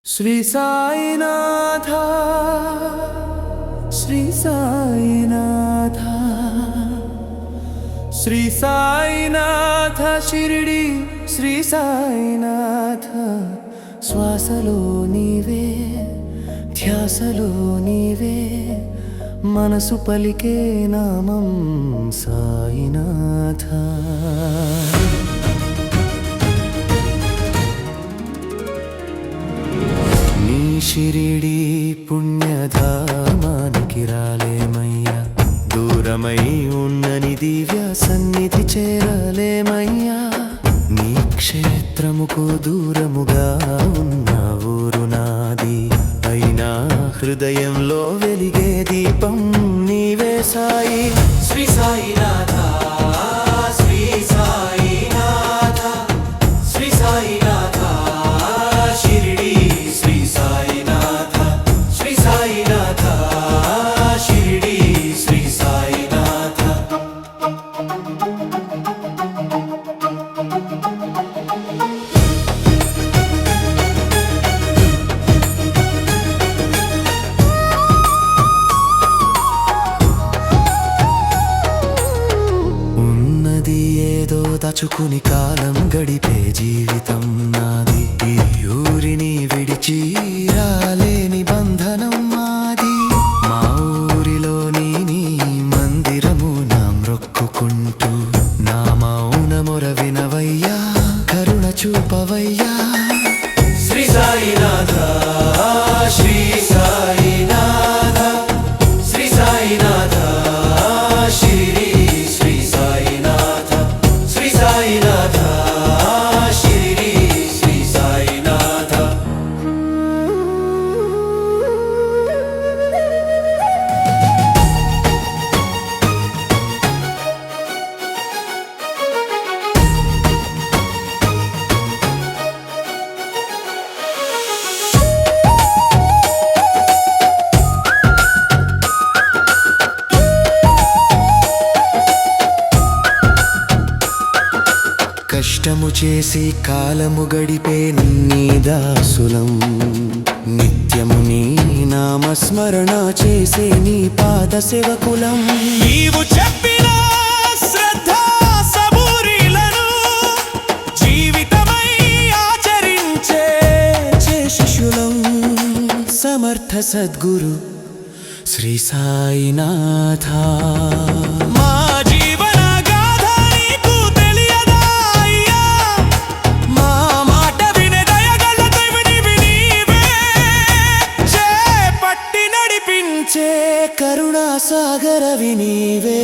श्री साईनाथ, श्री साईनाथ, श्री साईनाथ शिरडी श्री साईनाथ। श्वासलो नीवे ध्यासलो नीवे मनसु पलिके नामं साईनाथ। షిరిడి పుణ్యధామానికి రాలేమయ్యా, దూరమై ఉన్నని దివ్య సన్నిధి చేరలేమయ్యా। నీ క్షేత్రముకు దూరముగా ఉన్న ఊరు నాది, అయినా హృదయంలో వెలిగే దీపం నీవే సాయి। శ్రీ సాయినాథ, శ్రీ సాయినాథ, శ్రీ సాయినాథ షిరిడి శ్రీ సాయినాథ, శ్రీ సాయినాథ షిరిడి శ్రీ సాయినాథ। ఉన్నది ఏదో దాచుకుని కాలం గడిపే జీవితం నాది, ఈ ఊరిని విడిచి రాలేని బంధనం మాది। మా ఊరిలోని నీ మందిరము నా మ్రొక్కుకుంటూ నా మౌన మొర వినవయ్యా, కరుణ చూపవయ్యా। శ్రీ సాయినాథ, శ్రీ సాయినాథ, శ్రీ సాయినాథ షిరిడి శ్రీ సాయినాథ, శ్రీ సాయినాథ షిరిడి శ్రీ సాయినాథ। కష్టము చేసి కాలము గడిపే నీ దాసులం, నిత్యము నీ నామస్మరణ చేసే నీ పాద సేవకులం। నీవు చెప్పిన శ్రద్ధా సబూరీలను జీవితమై ఆచరించే శిష్యులం। సమర్థ సద్గురు శ్రీ సాయినాథ, మా జీవన గాథ నీకు తెలియదా అయ్యా, మా మాట వినే దయగల దైవనివి నీవే, చేపట్టి నడిపించే కరుణా సాగరవి నీవే।